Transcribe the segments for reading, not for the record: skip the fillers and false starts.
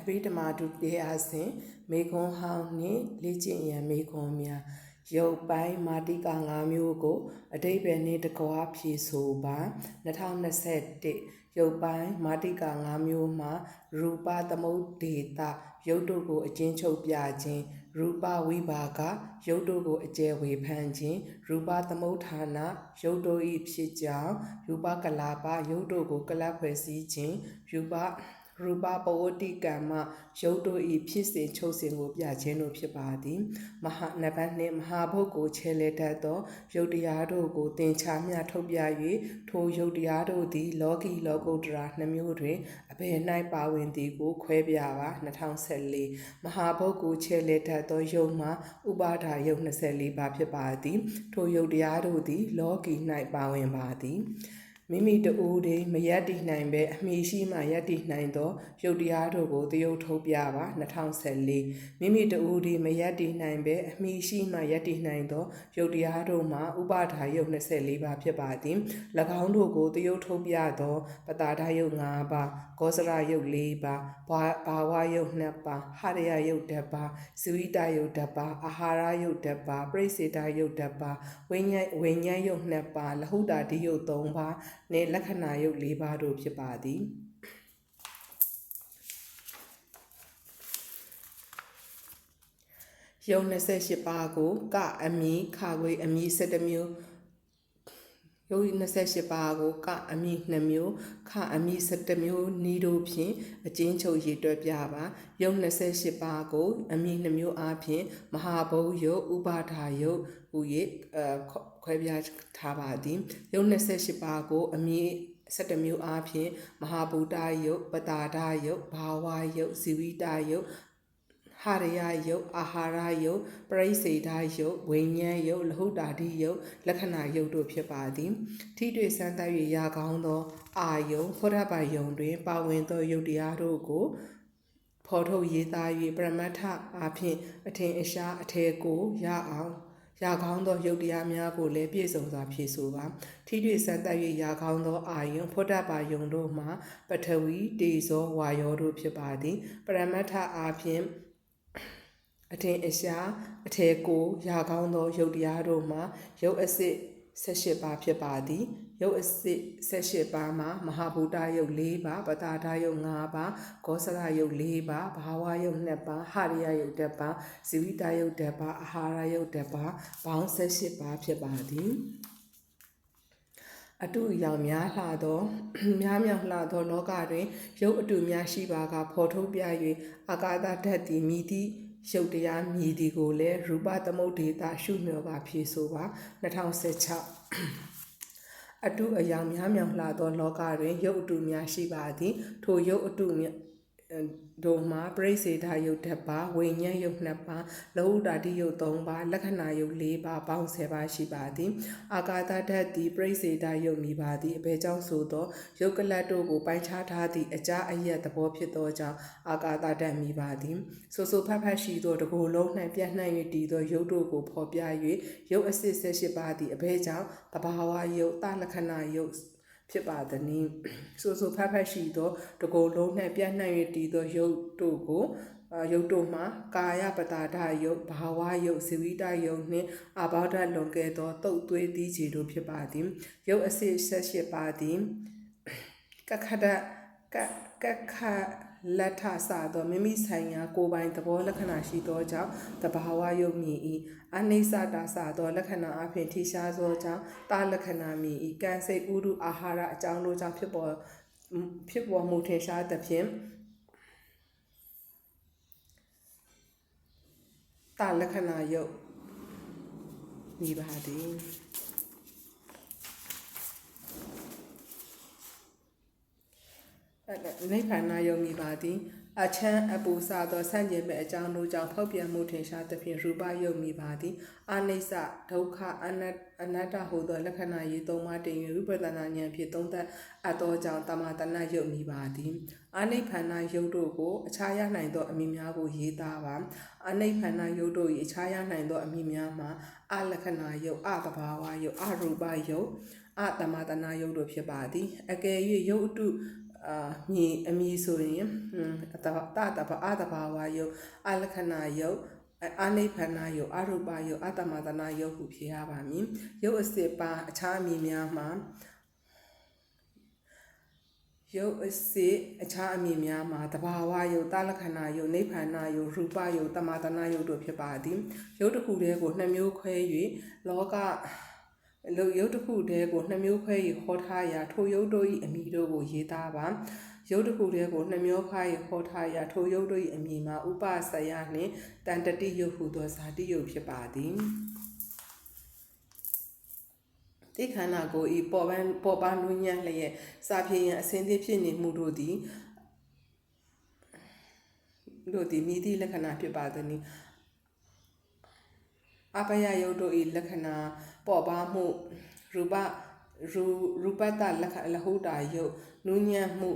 အဘိဓမ္မာတုတေအစဉ်မေခွန်းဟောင်းနှင့်လေ့ကျင့်ရန်မေခွန်းများရုပ်ပိုင်းမာတိက5မျိုးကိုအဓိပ္ပာယ်နှင့်တကွာဖြေဆိုပါ2021ရုပ်ပိုင်းမာတိက5မျိုးမှာရူပသမုဒ္ဒေတရုပ်တို့ကိုအကျဉ်းချုပ်ပြခြင်းရူပဝိပါကရုပ်တို့ကိုအကျယ်ဝေဖန်ခြင်းရူပသမုဋ္ဌာနရုပ်တို့၏ဖြစ်ကြောင်းရူပကလာပရုပ်တို့ကိုကလပ်ဖွဲ့စည်းခြင်းရူပပဝတ္တိကမ္မရုပ်တို့၏ဖြစ်စဉ်ချုပ်စဉ်ကိုပြခြင်းတို့ဖြစ်ပါသည်နံပါတ်2မဟာဘုတ်ကိုခြေလေတတ်သောရုပ်တရားတို့ကိုသင်္ချာမျှထုတ်ပြ၍ထိုရုပ်တရားတို့သည်လောကီလောကုတ္တရာ2မျိုးတွင်အဘယ်၌ပါဝင်သည်ကိုခွဲပြပါ2014မဟာဘုတ်ကိုခြေလေတတ်သောရုပ်မှာဥပါဒါရုပ်24ပါဖြစ်ပါသည်ထိုရုပ်တရားတို့သည်လောကီ၌ပါဝင်ပါသည်မိမိတူတွင်မယက်တည်နိုင်ပဲအမိရှိမှယက်တည်နိုင်သောရုပ်တရားတို့ကိုတရုပ်ထုတ်ပြပါ2014မိမိတူတွင်မယက်တည်နိုင်ပဲအမိရှိမှယက်တည်နိုင်သောရုပ်တရားတို့မှာဥပါဒါရုပ်24ပါဖြစ်ပါသည်၎င်းတို့ကိုတရုပ်ထုတ်ပြသောပတာဒရုပ်5ပါကောစရရုပ်4ပါဘာဝရုပ်2ပါဟရယရုပ်1ပါဇဝိတရုပ်1ပါအာဟာရရုပ်1ပါပရိစေတရုပ်1ပါဝိညာဉ်ရုပ်2ပါလဟုတာတိရုပ်3ပါနှင့်လက္ခဏာရုပ်4ပါးတို့ဖြစ်ပါသည်ရုပ်28ပါးကိုကအမည်ခခွေအမည်17မျိုးရုပ်28ပါးကိုကအမည်2မျိုးခအမည်17မျိုးဤတို့ဖြင့်အကျဉ်းချုပ်ရေးတွက်ပြပါရုပ်28ပါးကိုအမည်2မျိုးအားဖြင့်မဟာဘုတ်ရုပ်ဥပါဒါရုပ်ဟူ၍ခွဲပြထားပါသည်ရုပ်28ပါးကိုအမည်17မျိုးအားဖြင့်မဟာဗုဒ္ဓယုတ်ပတာဒယုတ်ဘာဝယုတ်ဇီဝိတယုတ်ဟာရယယုတ်အာဟာရယုတ်ပရိစေဒယုတ်ဝိညာဉ်ယုတ်လဟုတာတိယုတ်လက္ခဏာယုတ်တို့ဖြစ်ပါသည်ထိတွေ့စမ်းသပ်၍ရာကောင်းသောအာယုံဖောဓပယုံတွင်ပါဝင်သောယုတ်တရားတို့ကိုဖော်ထုတ်ရေးသား၍ပရမတ္ထအားဖြင့်အထင်အရှားအထည်ကိုရအောင်ရာကောင်းသောယုတ်တရားများကိုလည်းပြည့်စုံစွာဖြည့်ဆိုပါထိတွေ့စမ်းသပ်၍ရာကောင်းသောအာယုံဖောဓပယုံတို့မှာပထဝီတေဇောဝါယောတို့ဖြစ်ပါသည်ပရမတ္ထအားဖြင့်အထင်အရှားအထည်ကိုရာကောင်းသောယုတ်တရားတို့မှာရုပ်အစစ်18ပါးဖြစ်ပါသည်ရုပ်အစစ်18ပါးမှာမဟာဗုဒ္ဓရုပ်4ပါးပတာဒရုပ်5ပါးဂောစရရုပ်4ပါးဘာဝရုပ်2ပါးဟရိယရုပ်1ပါးဇီဝိတရုပ်1ပါးအာဟာရရုပ်1ပါးပေါင်း18ပါးဖြစ်ပါသည်အတုအယောင်များလှသောများမြောက်လှသောလောကတွင်ရုပ်အတုများရှိပါကဖော်ထုတ်ပြ၍အာကာသဓာတ်သည်မြည်သည့်ရုပ်တရားမြည်သည်ကိုလည်းရူပသမုဒ္ဒေတရှုမြော်ကဖြေဆိုပါ2016အတုအယောင်များမြောက်လှသောလောကတွင်ရုပ်အတုများရှိပါသည်ထိုရုပ်အတုတို့မှာပရိစေဒယုတ်1ပါဝိညာဉ်ယုတ်2ပါလဟုတာတိယုတ်3ပါလက္ခဏာယုတ်4ပါပေါင်း10ပါရှိပါသည်အာကာသဓာတ်သည်ပရိစေဒယုတ်မည်ပါသည်အဘယ်ကြောင့်ဆိုသောယုတ်ကလတ်တို့ကိုပိုင်းခြားထားသည့်အကြအယက်သဘောဖြစ်သောကြောင့်အာကာသဓာတ်မည်ပါသည်ဆိုဖတ်ရှိသောတကိုယ်လုံး၌ပြန့်နှံ့၍တည်သောယုတ်တို့ကိုဖော်ပြ၍ယုတ်အစစ်18ပါးသည်အဘယ်ကြောင့်သဘာဝယုတ်တလက္ခဏာယုတ်ဖြစ်ပါသည်ဆိုဖတ်ရှိသောတကိုယ်လုံး၌ပြန့်နှံ့၍တည်သောယုတ်တို့ကိုယုတ်တို့မှာကာယပတာဒယုတ်ဘာဝယုတ်ဇီဝိတယုတ်နှင့်အာဘောဓလွန်ကဲသောတုတ်သွေးသီးခြေတို့ဖြစ်ပါသည်ယုတ်အစစ်18ပါးသည်ကခလထစသောမိမိဆိုင်ရာကိုယ်ပိုင်သဘောလက္ခဏာရှိသောကြောင့်တဘာဝယုတ်မြည်၏အနိစ္စတာစသောလက္ခဏာအဖြစ်ထိရှားသောကြောင့်တာလက္ခဏာမြည်၏ကံစိတ်ဥဒုအာဟာရအကြောင်းတို့ကြောင့်ဖြစ်ပေါ်မှုထင်ရှားသဖြင့်တာလက္ခဏာယုတ်မြည်ပါသည်နိဗ္ဗာန်ယုံကြည်ပါသည်အချမ်းအပူစသောဆန့်ကျင်ဘက်အကြောင်းတို့ကြောင့်ဖောက်ပြန်မှုထင်ရှားသဖြင့်ရူပယုံကြည်ပါသည်အနိစ္စဒုက္ခအနတ္တဟူသောလက္ခဏာရေး၃ပါးတင်၍ဝိပဿနာဉာဏ်ဖြင့်သုံးသပ်အပ်သောကြောင့်တမတနာယုံကြည်ပါသည်အနိဗ္ဗာန်ယုတ်တို့ကိုအခြားရနိုင်သောအမည်များကိုရေးသားပါအနိဗ္ဗာန်ယုတ်တို့၏အခြားရနိုင်သောအမည်များမှာအလက္ခဏာယုတ်အသဘာဝယုတ်အရူပယုတ်အတမတနာယုတ်တို့ဖြစ်ပါသည်အကယ်၍ယုတ်အတု အမည်ဆိုရင်တဘာဝယုတ်အလက္ခဏာယုတ်အာနိဗ္ဗာန်ယုတ်အရူပယုတ်အတ္တမတနာယုတ်ဟုဖြစ်ရပါမည်ယုတ်အစစ်ပါအခြားအမည်များမှာယုတ်အစစ်အခြားအမည်များမှာတဘာဝယုတ်တလက္ခဏာယုတ်နိဗ္ဗာန်ယုတ်ရူပယုတ်တမတနာယုတ်တို့ဖြစ်ပါသည်ယုတ်တစ်ခုတည်းကို2မျိုးခွဲ၍လောကရုပ်တစ်ခုတည်းကို2မျိုးခွဲ၍ဟောထားရာထိုရုပ်တို့၏အမည်တို့ကိုရေးသားပါရုပ်တစ်ခုတည်းကို2မျိုးခွဲ၍ဟောထားရာထိုရုပ်တို့၏အမည်မှာဥပဆယနှင့်တန်တတိယုတ်ဟုသောဇာတိယုတ်ဖြစ်ပါသည်တိခန္ဓာကိုယ်ဤပေါ်ပန်းနုညံ့လျက်စာဖြင့်အစဉ်သည့်ဖြစ်နေမှုတို့သည်မြည်သည့်လက္ခဏာဖြစ်ပါသည်အပယယုတ်တို့ဤလက္ခဏာပေါ်ပါမှုရူပတလဟုတာယုတ်နုညံ့မှု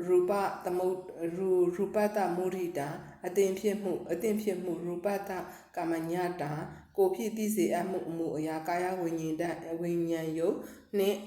ရူပတမုရိတာအတင်ဖြစ်မှုရူပတကာမညတာကိုဖြစ်သိစေအမှုအရာကာယဝိညာဉ်ယုတ်နှင့်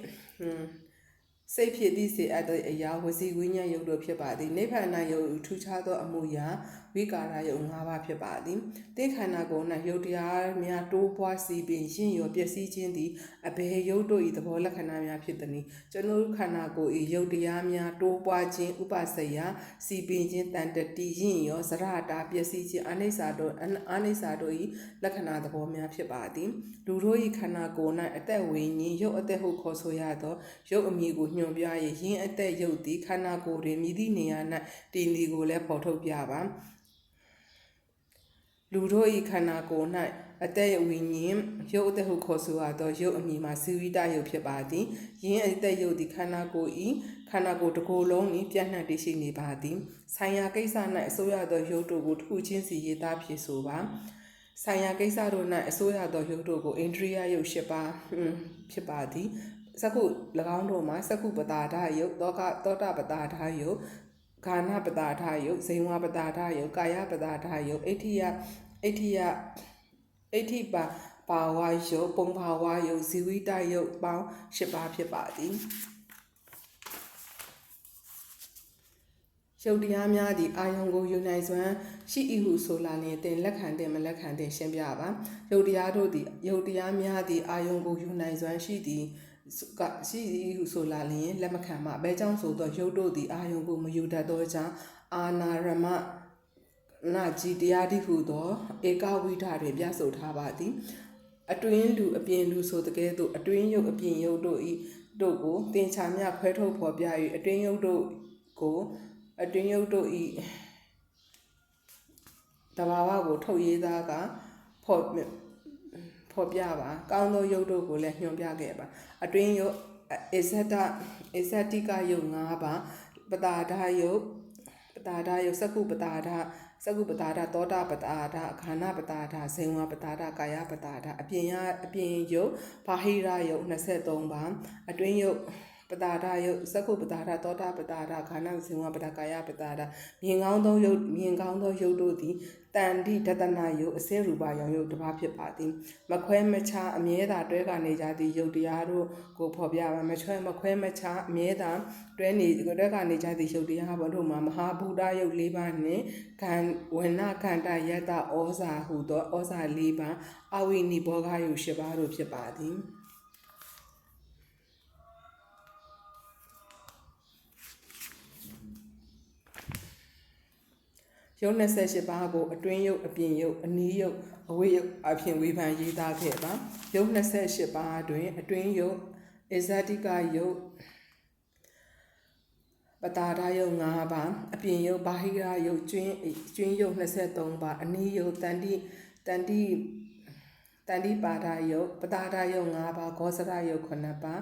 စိတ်ဖြစ်သိစေအပ်သောအရာဝစီဝိညာဉ်ယုတ်တို့ဖြစ်ပါသည်နိဗ္ဗာန်ယုတ်ထူးခြားသောအမှုရာဝိကာရယုတ်5ပါးဖြစ်ပါသည်သင်္ခန္ဓာကိုယ်၌ယုတ်တရားများတိုးပွားစီပင်ရင့်ရောပျက်စီးခြင်းသည်အဘယ်ယုတ်တို့၏သဘောလက္ခဏာများဖြစ်သည်။ကျွန်ုပ်ခန္ဓာကိုယ်၏ယုတ်တရားများတိုးပွားခြင်းဥပစယစီပင်ခြင်းတန်တတိရင့်ရောစရတာပျက်စီးခြင်းအနိစ္စတို့၏လက္ခဏာသဘောများဖြစ်ပါသည်။လူတို့၏ခန္ဓာကိုယ်၌အသက်ဝိညာဉ်ယုတ်အသက်ဟုခေါ်ဆိုရသောယုတ်အမည်ကိုညွှန်ပြ၍ယင်းအသက်ယုတ်သည်ခန္ဓာကိုယ်တွင်မြည်သည့်နေရာ၌တည်သည်ကိုလည်းဖော်ထုတ်ပြပါလူတို့၏ခန္ဓာကိုယ်၌အသက်ဝိညာဉ်ယုတ်အသက်ဟုခေါ်ဆိုရသောယုတ်အမည်မှာဇီဝိတယုတ်ဖြစ်ပါသည်ယင်းအသက်ယုတ်သည်ခန္ဓာကိုယ်တစ်ကိုယ်လုံး၏ပြန့်နှံ့တည်ရှိနေပါသည်ဆိုင်ရာကိစ္စ၌အစိုးရသောယုတ်တို့ကိုတစ်ခုချင်းစီရေးသားဖြစ်ဆိုပါဆိုင်ရာကိစ္စတို့၌အစိုးရသောယုတ်တို့ကိုအိန္ဒြိယယုတ်၈ပါးဖြစ်ပါသည်စက္ခု၎င်းတို့မှာစက္ခုပတာဒယုတ်သောတာပတာဒယုတ်ဂါဏပတာဒယုတ်ဇိဝပတာဒယုတ်ကာယပတာဒယုတ်အဋ္ဌိပါဝါယုတ်ပုံဘာဝယုတ်ဇီဝိတယုတ်ပေါင်း၈ပါးဖြစ်ပါသည်ယုတ်တရားများသည့်အာယုံကိုယူနိုင်စွမ်းရှိ၏ဟုဆိုလာလျင်တင်လက်ခံတင်မလက်ခံတင်ရှင်းပြပါယုတ်တရားများသည့်အာယုံကိုယူနိုင်စွမ်းရှိသည်ဟုဆိုလာလျင်လက်မခံမှဘဲကြောင့်ဆိုသောယုတ်တို့သည်အာယုံကိုမယူတတ်သောကြောင့်အာနာရမနာကြီးတရားတိဟုသောဧကဝိဒတွင်ပြဆိုထားပါသည်အတွင်းလူအပြင်လူဆိုတကယ်သို့အတွင်းယုတ်အပြင်ယုတ်တို့ကိုသင်္ချာမြခွဲထုတ်ဖော်ပြ၍အတွင်းယုတ်တို့၏တဘာဝကိုထုတ်ရေးသားကဖော်ပြပါကောင်းသောယုတ်တို့ကိုလည်းညွှန်ပြခဲ့ပါအတွင်းယုတ်အဇတိကယုတ်5ပါးပတာဒယုတ်စက္ခုပတာဒသောတာပတာဒခန္ဓာပတာဒဇိဝပတာဒကာယပတာဒအပြင်ယုတ်ဘာဟိရယုတ်23ပါးအတွင်းယုတ်ပတာဒယုတ်စက္ခုပတာဒသောတာပတာဒခန္ဓာဇိဝပတာကာယပတာဒမြင်ကောင်းသောယုတ်တို့သည်တန်တိဒတနာယုတ်အစင်းရူပယုံယုတ်တစ်ပါးဖြစ်ပါသည်မခွဲမခြားအမြဲတာတွဲကနေကြသည့်ယုတ်တရားတို့ကိုဖော်ပြပါမခွဲမခြားအမြဲတာတွဲကနေကြသည့်ယုတ်တရားဘတို့မှာမဟာဗုဒ္ဓယုတ်၄ပါးနှင့်ဝဏခန္ဓယတ္တဩဇာဟုသောဩဇာ၄ပါးအဝိနိဘောဂယုတ်၈ပါးတို့ဖြစ်ပါသည်ယုတ်28ပါးကိုအတွင်းယုတ်အပြင်ယုတ်အနီးယုတ်အဝေးယုတ်အပြင်ဝေဖန်ရေးသားခဲ့ပါယုတ်28ပါးတွင်အတွင်းယုတ်အဇတိကယုတ်ပတာဒယုတ်5ပါးအပြင်ယုတ်ဘာဟိရယုတ်ကျွင်းယုတ်23ပါးအနီးယုတ်တန်တိပါဒယုတ်ပတာဒယုတ်5ပါးဂောဇရယုတ်9ပါး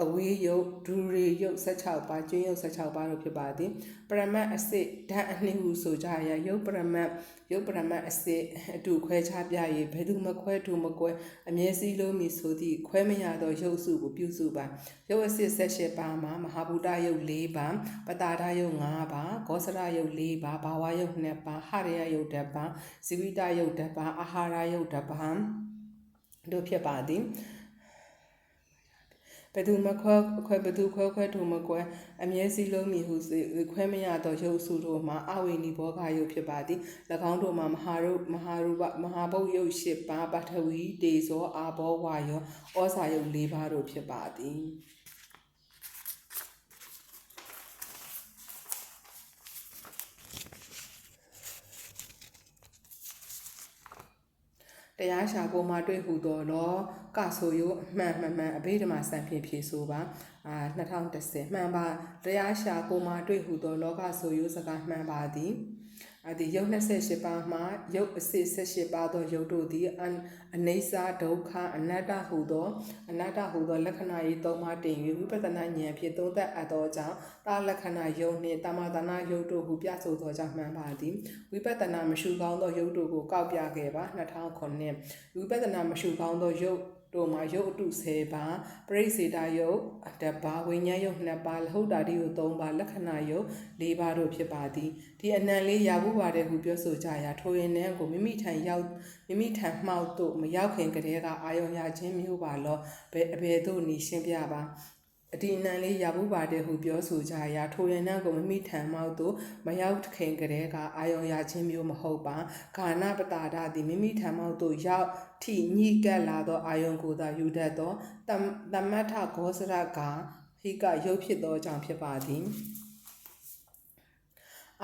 အဝေးယုတ်ဒူရေယုတ်16ပါးကျွင်းယုတ်16ပါးတို့ဖြစ်ပါသည်ပရမတ်အစစ်ဓာတ်အနှိဟုဆိုကြရာယုတ်ပရမတ်အစစ်အတူခွဲခြားပြ၍ဘယ်သူမခွဲသူမကွဲအမြဲစည်းလုံးမည်ဆိုသည့်ခွဲမရသောယုတ်စုကိုပြုစုပါယုတ်အစစ်18ပါးမှာမဟာဗုဒ္ဓယုတ်4ပါးပတာဒယုတ်5ပါးဂောဇရယုတ်4ပါးဘာဝယုတ်2ပါးဟရယယုတ်1ပါးဇိဝိတယုတ်1ပါးအာဟာရယုတ်1ပါးတို့ဖြစ်ပါသည် ဘသူမခွဲခွဲဘသူခွဲခွဲထိုမကွဲအမြဲစည်းလုံးမည်ဟုခွဲမရသောရုပ်စုတို့မှာအဝိနိဘောဂယုတ်ဖြစ်ပါသည်၎င်းတို့မှာမဟာဘုတ်ယုတ်၈ပါးပထဝီတေဇောအာဘောဝါယောဩဇာယုတ်၄ပါးတို့ဖြစ်ပါသည်တရားရှာကိုမှတွေ့ဟူသောလောကဆိုယအမှန်အဘိဓမ္မာစံဖြင့်ဖြေဆိုပါ2010မှန်ပါတရားရှာကိုမှတွေ့ဟူသောလောကဆိုယစကားမှန်ပါသည်ဒီယုတ်28ပါးမှာယုတ်အစစ်18ပါးသောယုတ်တို့သည်အနိစ္စဒုက္ခအနတ္တဟူသောလက္ခဏာ၏၃ပါးတင်၍ဝိပဿနာဉာဏ်ဖြင့်သုံးသပ်အပ်သောကြောင့်တာလက္ခဏာယုတ်နှင့်တမသနာယုတ်တို့ဟုပြဆိုသောကြောင့်မှန်ပါသည်ဝိပဿနာမရှုကောင်းသောယုတ်တို့ကိုကောက်ပြခဲ့ပါ2009ဝိပဿနာမရှုကောင်းသောယုတ်တို့မှာယုတ်အတု10ပါးပရိစေတယုတ်1ပါးဝိညာဉ်ယုတ်2ပါးလဟုတ်တာတိယုတ်3ပါးလက္ခဏာယုတ်4ပါးတို့ဖြစ်ပါသည်ဒီအနံလေးရာဘူးပါတယ်ဟုပြောဆိုကြရာထိုရင်နှင့်ကိုမိမိထံမှောက်သို့မရောက်ခင်ကတည်းကအာယုံရခြင်းမျိုးပါလောအဘယ်သို့နေရှင်းပြပါအဒီအနံလေးရဘူးပါတယ်ဟုပြောဆိုကြရာထိုရင်နှင့်ကိုမိမိထံမှောက်သို့မရောက်ခင်ကတည်းကအာယုံရခြင်းမျိုးမဟုတ်ပါခါနာပတာဒသည်မိမိထံမှောက်သို့ရောက်ထိညှိကပ်လာသောအာယုံကိုသာယူတတ်သောတမထဂောစရကဟိကရုပ်ဖြစ်သောကြောင့်ဖြစ်ပါသည်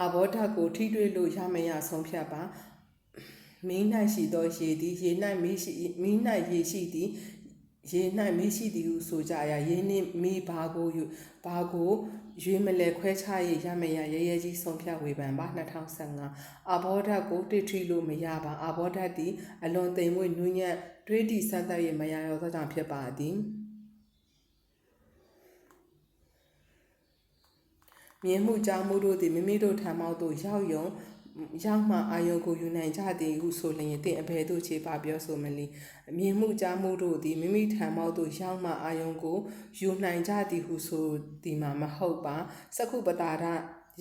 အဘောဓကိုထိတွေ့လို့ရမရဆုံးဖြတ်ပါမီး၌ရှိသောရေသည်ရေ၌မီး၌ရေရှိသည်ရေ၌မီးရှိသည်ဟုဆိုကြရာရေနှင့်မီးဘာကိုရွေးမလဲခွဲခြားရမရရဲရဲကြီးဆုံးဖြတ်ဝေဖန်ပါ2015အဘောဓကိုတိထိလို့မရပါအဘောဓသည်အလွန်သိမ်မွေ့နူးညံ့တွေးတိစမ်းသပ်ရမရရောသောကြောင့်ဖြစ်ပါသည်မြင်မှုကြားမှုတို့သည်မိမိတို့ထံမှသို့ရောက်မှအာယုံကိုယူနိုင်ကြသည်ဟုဆိုလျင်သင်အဘယ်သို့ခြေပပြောဆိုမလဲမြင်မှုကြားမှုတို့သည်မိမိထံမှသို့ရောက်မှအာယုံကိုယူနိုင်ကြသည်ဟုဆိုသည်မှာမဟုတ်ပါစက္ခုပတာဒ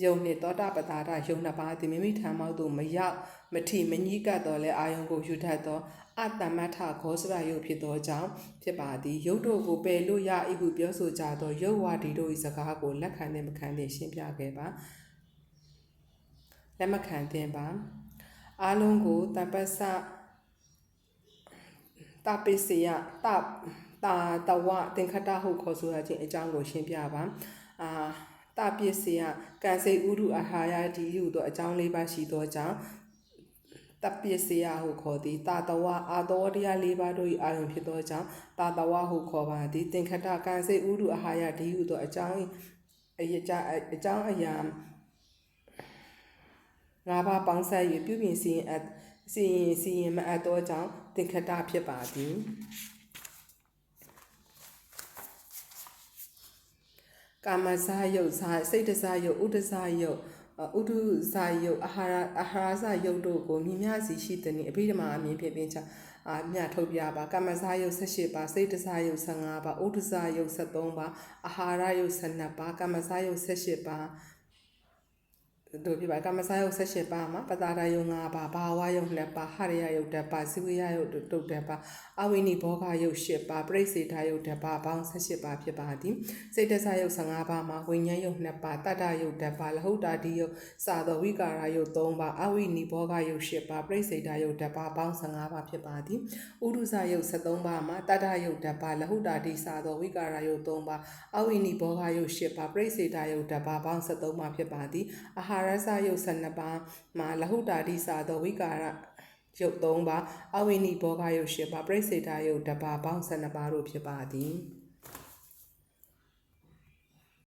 ယုံနှင့်သောတာပတာဒယုံနှစ်ပါးသည်မိမိထံမှသို့မရောက်မထိမညှိကပ်တော်လဲအာယုံကိုယူတတ်သောအတ္တမထဂောစရယုတ်ဖြစ်သောကြောင့်ဖြစ်ပါသည်ယုတ်တို့ကိုပယ်လို့ရ၏ဟုပြောဆိုကြသောယုတ်ဝါဒီတို့၏စကားကိုလက်ခံသည်မခံသည်ရှင်းပြခဲ့ပါလက်မခံသင့်ပါအားလုံးကိုတပ္ပစတပိစယတာတဝသင်္ခတဟုခေါ်ဆိုရခြင်းအကြောင်းကိုရှင်းပြပါတပစ္စယကံစိတ်ဥဒုအာဟာရတိဟုသောအကြောင်း၄ပါးရှိသောကြောင့်တပစ္စယဟုခေါ်သည်တာတဝအာသောတရား၄ပါးတို့၏အာယုံဖြစ်သောကြောင့်တာတဝဟုခေါ်ပါသည်သင်္ခတကံစိတ်ဥဒုအာဟာရတိဟုသောအကြောင်းအရာငါးပါးပေါင်းစပ်၍ပြုပြင်စီရင်မအပ်သောကြောင့်သင်္ခတဖြစ်ပါသည်ကာမဇယုတ်စိတ်တဇယုတ်ဥဒ္ဒဇယုတ်ဥဒုဇယုတ်အာဟာရဇယုတ်တို့ကိုမြင်များစီရှိသည်အဘိဓမ္မာအမြင်ဖြင့်သင်ချမြတ်ထုတ်ပြပါကာမဇယုတ်18ပါးစိတ်တဇယုတ်15ပါးဥဒ္ဒဇယုတ်73ပါးအာဟာရယုတ်12ပါးကာမဇယုတ်18ပါးတို့ပြပါကာမဇယုတ်18ပါးမှာပတာရယုတ်5ပါးဘာဝယုတ်2ပါးဟရိယယုတ်1ပါးဇိဝယယုတ်1ပါးအဝိနိဘောဂယုတ်10ပါးပရိစေတယုတ်1ပါးပေါင်း18ပါးဖြစ်ပါသည်စိတ်တဇယုတ်15ပါးမှာဝိညာဉ်ယုတ်2ပါးတတ္တယုတ်1ပါးလဟုတ်တာတိယုတ်စာသောဝိကာရယုတ်3ပါးအဝိနိဘောဂယုတ်10ပါးပရိစေတယုတ်1ပါးပေါင်း15ပါးဖြစ်ပါသည်ဥဒုဇယုတ်73ပါးမှာတတ္တယုတ်1ပါးလဟုတ်တာတိစာသောဝိကာရယုတ်3ပါးအဝိနိဘောဂယုတ်10ပါးပရိစေတယုတ်1ပါးပေါင်း73ပါးဖြစ်ပါသည်အာဟာရဇယုတ်12ပါးမှာလဟုတာတိစာသောဝိကာရယုတ်3ပါးအဝိနိဘောဂယုတ်10ပါးပရိစေတယုတ်1ပါးပေါင်း12ပါးတို့ဖြစ်ပါသည်